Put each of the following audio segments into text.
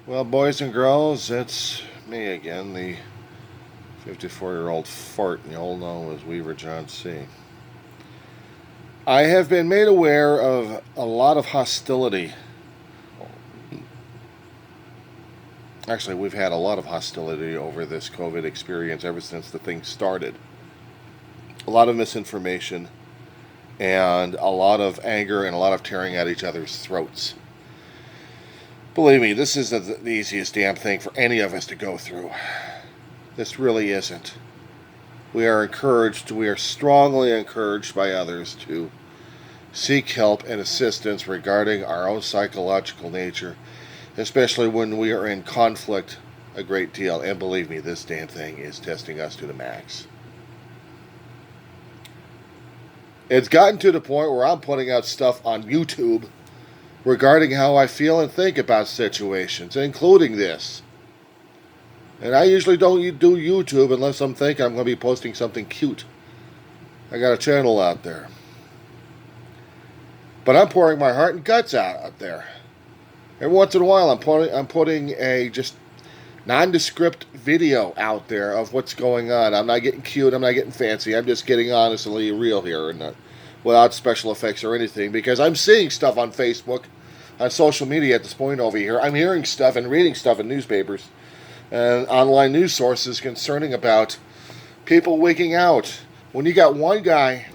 Well, boys and girls, it's me again, the 54-year-old fart you all know as Weaver John C. I have been made aware of a lot of hostility. Actually, we've had a lot of hostility over this COVID experience ever since the thing started. A lot of misinformation and a lot of anger and a lot of tearing at each other's throats. Believe me, this isn't the easiest damn thing for any of us to go through. This really isn't. We are strongly encouraged by others to seek help and assistance regarding our own psychological nature, especially when we are in conflict a great deal. And believe me, this damn thing is testing us to the max. It's gotten to the point where I'm putting out stuff on YouTube regarding how I feel and think about situations, including this. And I usually don't do YouTube unless I'm thinking I'm going to be posting something cute. I got a channel out there. But I'm pouring my heart and guts out there. Every once in a while I'm putting a just nondescript video out there of what's going on. I'm not getting cute, I'm not getting fancy, I'm just getting honestly real here and without special effects or anything, because I'm seeing stuff on Facebook, on social media at this point over here. I'm hearing stuff and reading stuff in newspapers and online news sources concerning about people wigging out. When you got one guy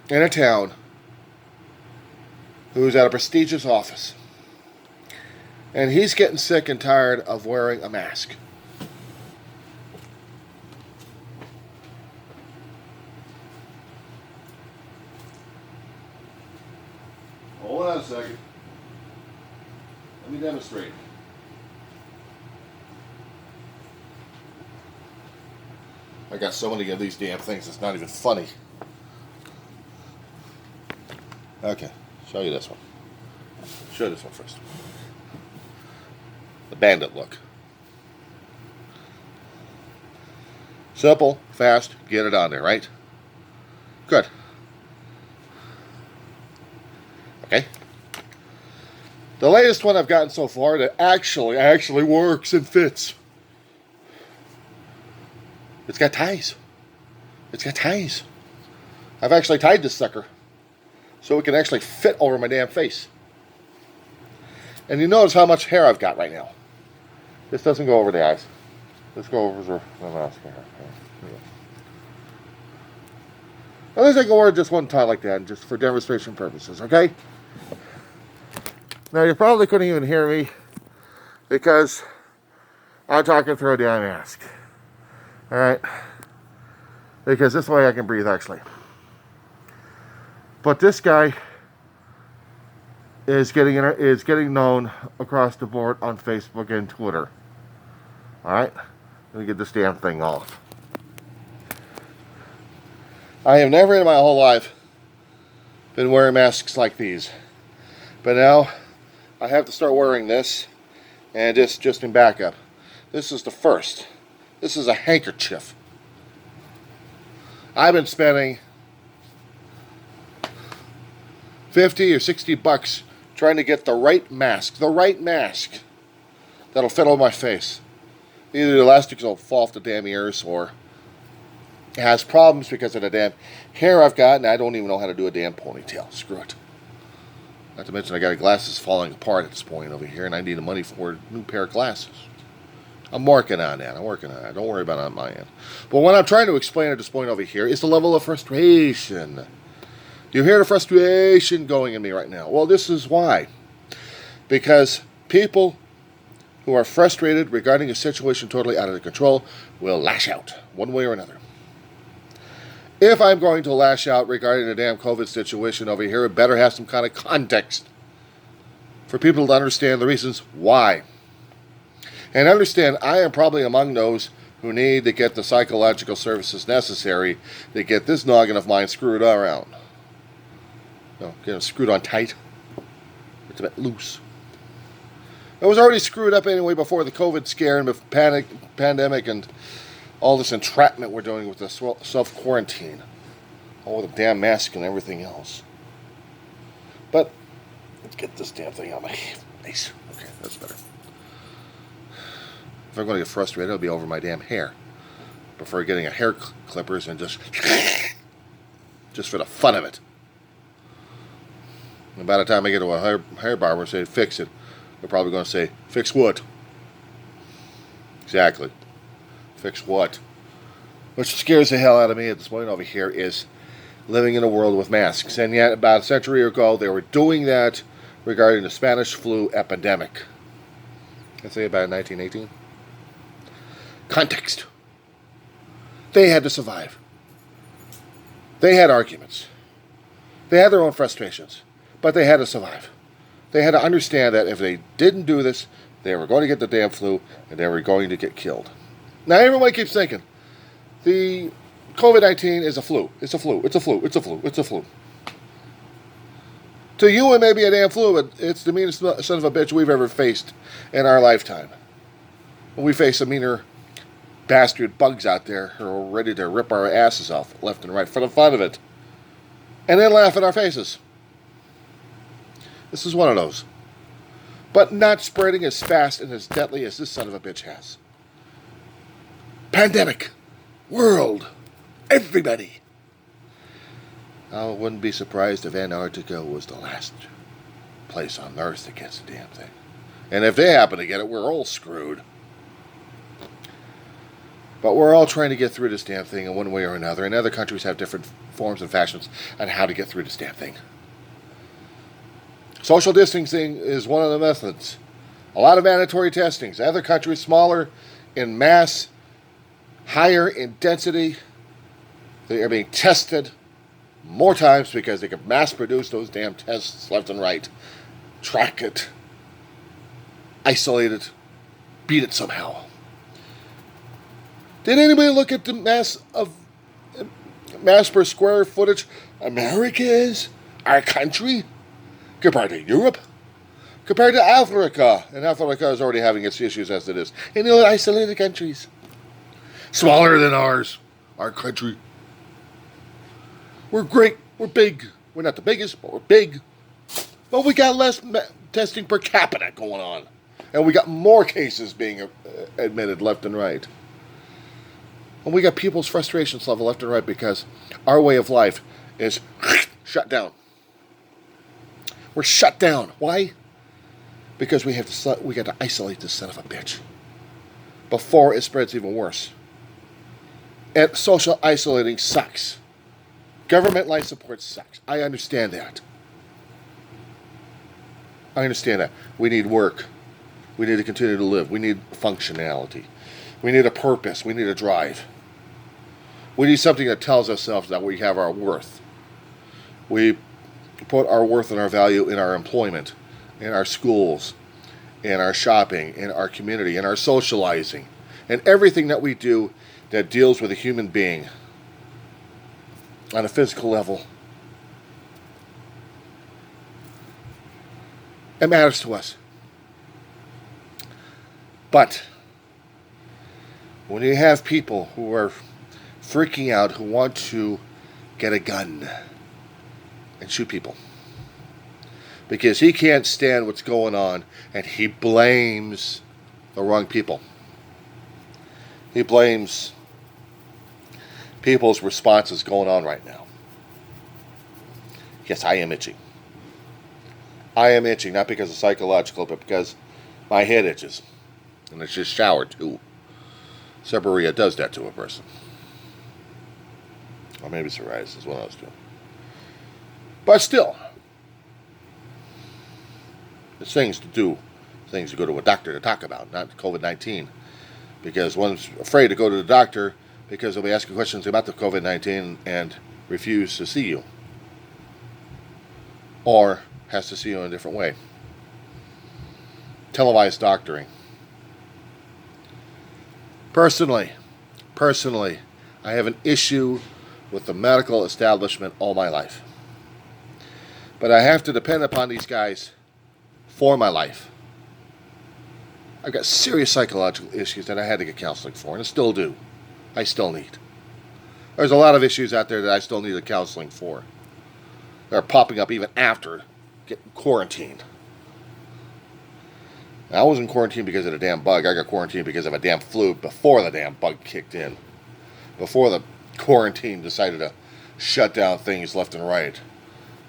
in a town who's at a prestigious office, and he's getting sick and tired of wearing a mask. Hold on a second. Let me demonstrate. I got so many of these damn things, it's not even funny. Okay, show you this one. Show you this one first. The bandit look. Simple, fast, get it on there, right? Good. Okay. The latest one I've gotten so far that actually works and fits. It's got ties. It's got ties. I've actually tied this sucker so it can actually fit over my damn face. And you notice how much hair I've got right now. This doesn't go over the eyes. This goes over the mask hair. At least I can wear it just one time like that, just for demonstration purposes, okay? Now, you probably couldn't even hear me because I'm talking through a damn mask. Alright? Because this way I can breathe, actually. But this guy is getting known across the board on Facebook and Twitter. Alright? Let me get this damn thing off. I have never in my whole life been wearing masks like these. But now I have to start wearing this, and just in backup. This is the first. This is a handkerchief. I've been spending 50 or 60 bucks trying to get the right mask that'll fit on my face. Either the elastics will fall off the damn ears, or it has problems because of the damn hair I've got, and I don't even know how to do a damn ponytail. Screw it. Not to mention I got glasses falling apart at this point over here, and I need the money for a new pair of glasses. I'm working on that. Don't worry about it on my end. But what I'm trying to explain at this point over here is the level of frustration. You hear the frustration going in me right now. Well, this is why. Because people who are frustrated regarding a situation totally out of their control will lash out one way or another. If I'm going to lash out regarding the damn COVID situation over here, it better have some kind of context for people to understand the reasons why. And understand, I am probably among those who need to get the psychological services necessary to get this noggin of mine screwed around. No, get it screwed on tight. It's a bit loose. It was already screwed up anyway before the COVID scare and the pandemic and all this entrapment we're doing with the self-quarantine. All the damn mask and everything else. But let's get this damn thing out of my face. Okay, that's better. I'm going to get frustrated, it'll be over my damn hair. I prefer getting a hair clippers and just for the fun of it. And by the time I get to a hair barber and say, fix it, they're probably going to say, fix what? Exactly. Fix what? Which scares the hell out of me at this point over here is living in a world with masks. And yet, about a century ago, they were doing that regarding the Spanish flu epidemic. I'd say about 1918. Context. They had to survive. They had arguments. They had their own frustrations. But they had to survive. They had to understand that if they didn't do this, they were going to get the damn flu and they were going to get killed. Now everyone keeps thinking, the COVID-19 is a flu. It's a flu. It's a flu. It's a flu. It's a flu. To you it may be a damn flu, but it's the meanest son of a bitch we've ever faced in our lifetime. We face some meaner bastard bugs out there who are ready to rip our asses off left and right for the fun of it. And then laugh in our faces. This is one of those. But not spreading as fast and as deadly as this son of a bitch has. Pandemic. World. Everybody. I wouldn't be surprised if Antarctica was the last place on Earth that gets the damn thing. And if they happen to get it, we're all screwed. But we're all trying to get through this damn thing in one way or another. And other countries have different forms and fashions on how to get through this damn thing. Social distancing is one of the methods. A lot of mandatory testings. Other countries, smaller in mass, higher in density, they are being tested more times because they can mass produce those damn tests left and right. Track it. Isolate it. Beat it somehow. Did anybody look at the mass per square footage America is? Our country? Compared to Europe? Compared to Africa. And Africa is already having its issues as it is. In the isolated countries. Smaller than ours. Our country. We're great. We're big. We're not the biggest, but we're big. But we got less testing per capita going on. And we got more cases being admitted left and right. And we got people's frustrations level left and right because our way of life is shut down. We're shut down. Why? Because we got to isolate this son of a bitch before it spreads even worse. And social isolating sucks. Government life support sucks. I understand that. We need work. We need to continue to live. We need functionality. We need a purpose. We need a drive. We need something that tells ourselves that we have our worth. We put our worth and our value in our employment, in our schools, in our shopping, in our community, in our socializing, and everything that we do that deals with a human being on a physical level. It matters to us. But when you have people who are freaking out, who want to get a gun and shoot people because he can't stand what's going on and he blames the wrong people. He blames people's responses going on right now. Yes, I am itching. I am itching, not because of psychological, but because my head itches. And it's just showered too. Seborrhea does that to a person. Or maybe psoriasis, one of those two. But still, there's things to do, things to go to a doctor to talk about, not COVID-19. Because one's afraid to go to the doctor because they'll be asking questions about the COVID-19 and refuse to see you. Or has to see you in a different way. Televised doctoring. Personally, I have an issue with the medical establishment all my life. But I have to depend upon these guys for my life. I've got serious psychological issues that I had to get counseling for, and I still do. I still need. There's a lot of issues out there that I still need the counseling for. They're popping up even after getting quarantined. I wasn't quarantined because of the damn bug. I got quarantined because of a damn flu before the damn bug kicked in. Before the quarantine decided to shut down things left and right.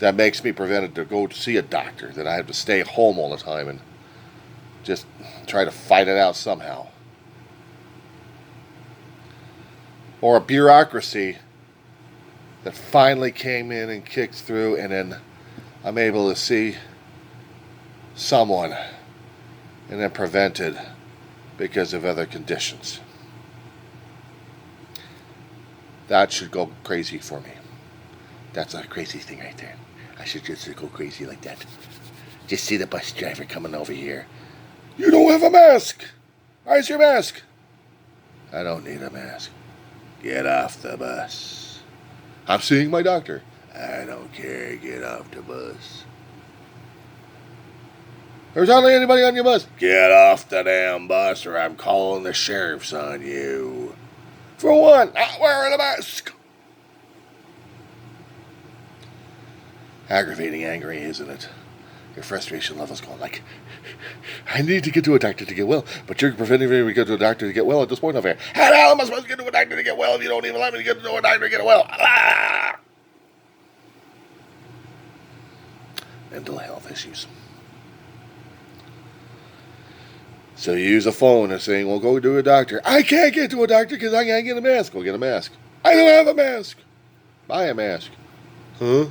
That makes me prevented to go to see a doctor. That I have to stay home all the time and just try to fight it out somehow. Or a bureaucracy that finally came in and kicked through, and then I'm able to see someone and then prevented because of other conditions. That should go crazy for me. That's a crazy thing right there. I should just go crazy like that. Just see the bus driver coming over here. You don't have a mask. Where's your mask? I don't need a mask. Get off the bus. I'm seeing my doctor. I don't care. Get off the bus. There's hardly anybody on your bus. Get off the damn bus or I'm calling the sheriffs on you. For one, not wearing a mask. Aggravating, angry, isn't it? Your frustration level's going like, I need to get to a doctor to get well, but you're preventing me to get to a doctor to get well at this point over here. How the hell am I supposed to get to a doctor to get well if you don't even let me to get to a doctor to get well? Ah! Mental health issues. So you use a phone and saying, well, go to a doctor. I can't get to a doctor because I can't get a mask. Go get a mask. I don't have a mask. Buy a mask. Huh?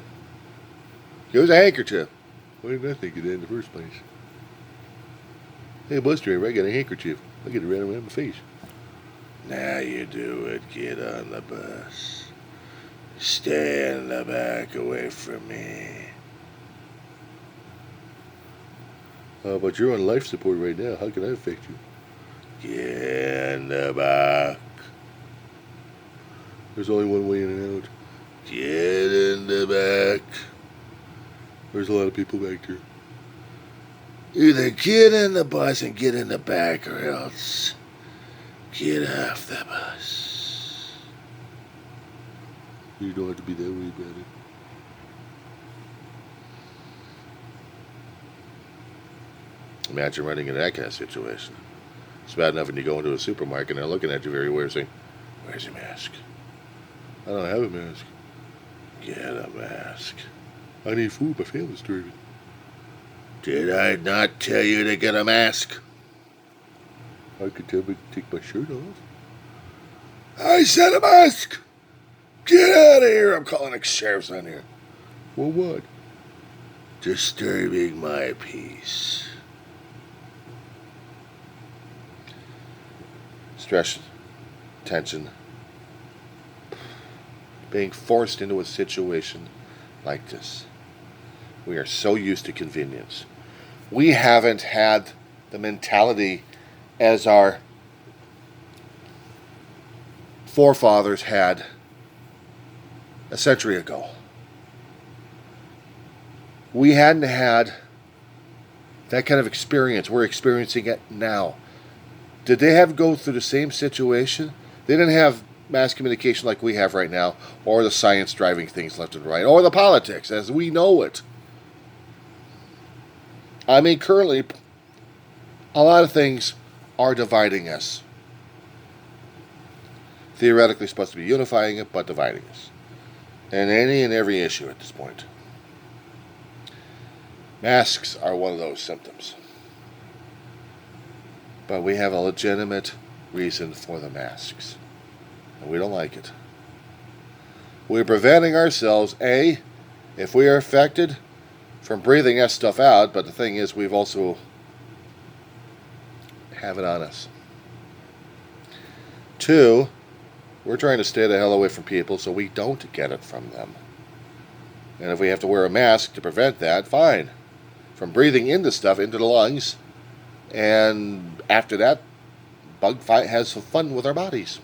Use a handkerchief. Why did I think of that in the first place? Hey, bus driver, I got a handkerchief. I get it right around my face. Now you do it. Get on the bus. Stay in the back away from me. But you're on life support right now. How can that affect you? Get in the back. There's only one way in and out. Get in the back. There's a lot of people back there. Either get in the bus and get in the back or else get off the bus. You don't have to be that way about it. Imagine running into that kind of situation. It's bad enough when you go into a supermarket and they're looking at you very weird saying, where's your mask? I don't have a mask. Get a mask. I need food. My family's starving. Did I not tell you to get a mask? I could tell me to take my shirt off. I said a mask! Get out of here! I'm calling the sheriffs on here. For what? Disturbing my peace. Stress, tension, being forced into a situation like this. We are so used to convenience. We haven't had the mentality as our forefathers had a century ago. We hadn't had that kind of experience. We're experiencing it now. Did they have to go through the same situation? They didn't have mass communication like we have right now, or the science driving things left and right, or the politics as we know it. I mean, currently, a lot of things are dividing us. Theoretically supposed to be unifying it, but dividing us. And any and every issue at this point. Masks are one of those symptoms. But we have a legitimate reason for the masks. And we don't like it. We're preventing ourselves, A, if we are affected, from breathing that stuff out, but the thing is we've also have it on us. 2, we're trying to stay the hell away from people so we don't get it from them. And if we have to wear a mask to prevent that, fine. From breathing in the stuff into the lungs, and after that, bug fight has some fun with our bodies.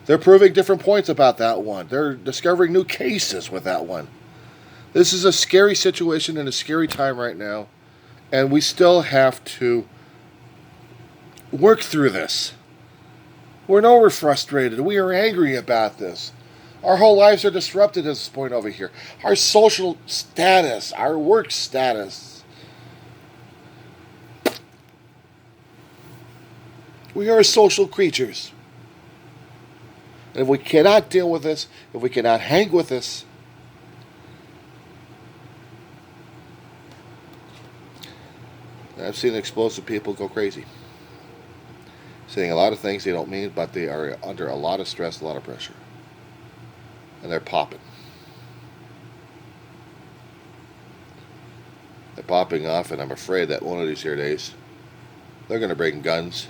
They're proving different points about that one. They're discovering new cases with that one. This is a scary situation and a scary time right now, and we still have to work through this. We're frustrated. We are angry about this. Our whole lives are disrupted at this point over here. Our social status, our work status. We are social creatures. And if we cannot deal with this, if we cannot hang with this, I've seen explosive people go crazy. Saying a lot of things they don't mean, but they are under a lot of stress, a lot of pressure. And they're popping. They're popping off, and I'm afraid that one of these here days, they're going to bring guns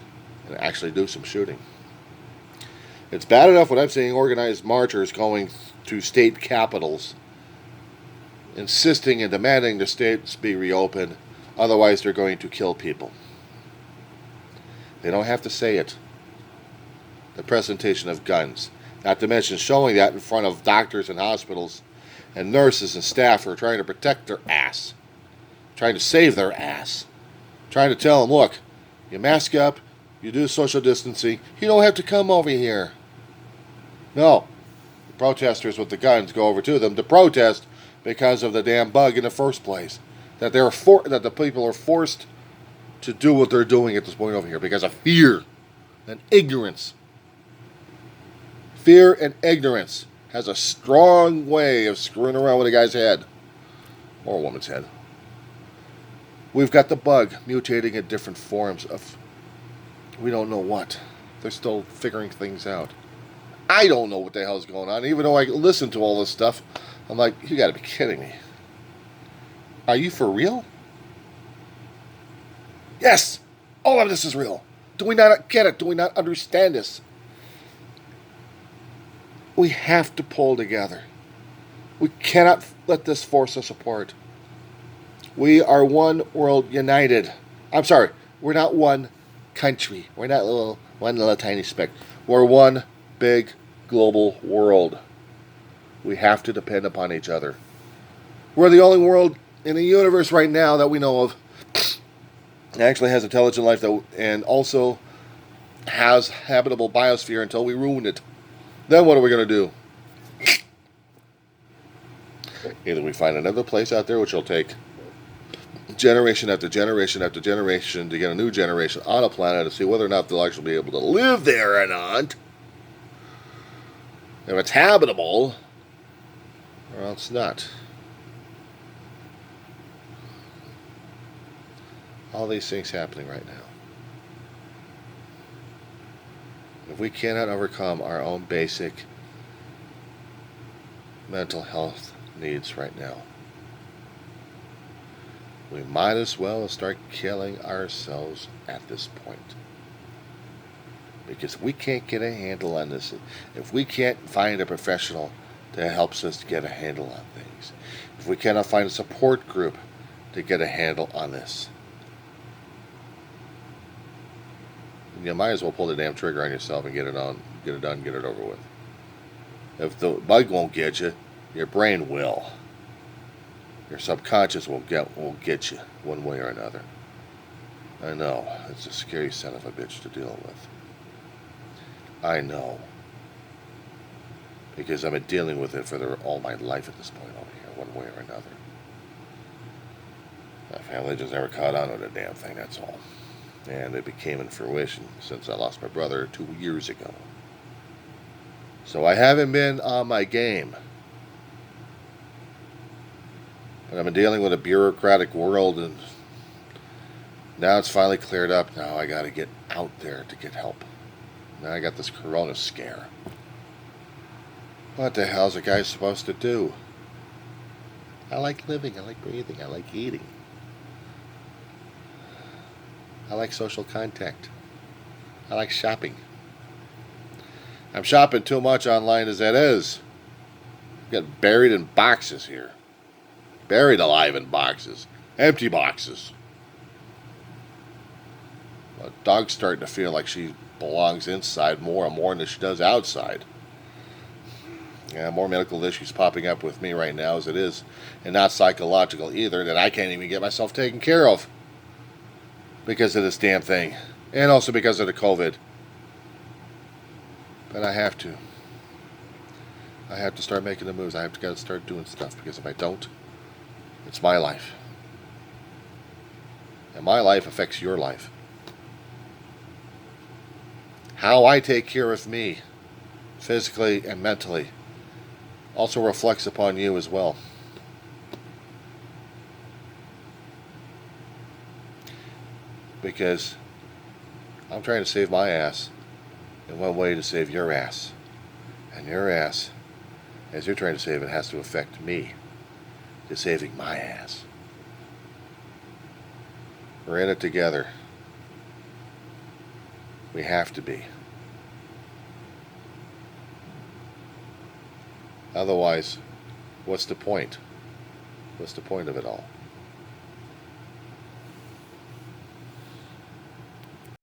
and actually do some shooting. It's bad enough when I'm seeing organized marchers going to state capitals, insisting and demanding the states be reopened, otherwise they're going to kill people. They don't have to say it. The presentation of guns, not to mention showing that in front of doctors and hospitals and nurses and staff who are trying to protect their ass, trying to save their ass, trying to tell them, look, you mask up, you do social distancing, you don't have to come over here. No. The protesters with the guns go over to them to protest because of the damn bug in the first place. That the people are forced to do what they're doing at this point over here because of fear and ignorance. Fear and ignorance has a strong way of screwing around with a guy's head. Or a woman's head. We've got the bug mutating in different forms of we don't know what. They're still figuring things out. I don't know what the hell's going on. Even though I listen to all this stuff, I'm like, you gotta be kidding me. Are you for real? Yes! All of this is real. Do we not get it? Do we not understand this? We have to pull together. We cannot let this force us apart. We are one world united. I'm sorry, we're not one country. We're not one little tiny speck. We're one big global world. We have to depend upon each other. We're the only world in the universe right now that we know of that actually has intelligent life and also has habitable biosphere until we ruin it. Then what are we going to do? Either we find another place out there which will take generation after generation after generation to get a new generation on a planet to see whether or not they'll actually be able to live there or not. If it's habitable, or else not. All these things happening right now. If we cannot overcome our own basic mental health needs right now, we might as well start killing ourselves at this point. Because we can't get a handle on this. If we can't find a professional that helps us to get a handle on things, if we cannot find a support group to get a handle on this, you might as well pull the damn trigger on yourself and get it on, get it done, get it over with. If the bug won't get you, your brain will. Your subconscious will get you one way or another. I know, it's a scary son of a bitch to deal with. I know. Because I've been dealing with it for all my life at this point over here, one way or another. My family just never caught on to the damn thing, that's all. And it became in fruition since I lost my brother 2 years ago. So I haven't been on my game. But I've been dealing with a bureaucratic world, and now it's finally cleared up. Now I got to get out there to get help. Now I got this corona scare. What the hell's a guy supposed to do? I like living, I like breathing, I like eating. I like social contact. I like shopping. I'm shopping too much online as that is. Get buried in boxes here. Buried alive in boxes. Empty boxes. My dog's starting to feel like she belongs inside more and more than she does outside. Yeah, more medical issues popping up with me right now as it is. And not psychological either, that I can't even get myself taken care of. Because of this damn thing. And also because of the COVID. But I have to. I have to start making the moves. I have to start doing stuff. Because if I don't, it's my life. And my life affects your life. How I take care of me, physically and mentally, also reflects upon you as well. Because I'm trying to save my ass, and one way to save your ass. And your ass, as you're trying to save it, has to affect me to saving my ass. We're in it together. We have to be. Otherwise, what's the point? What's the point of it all?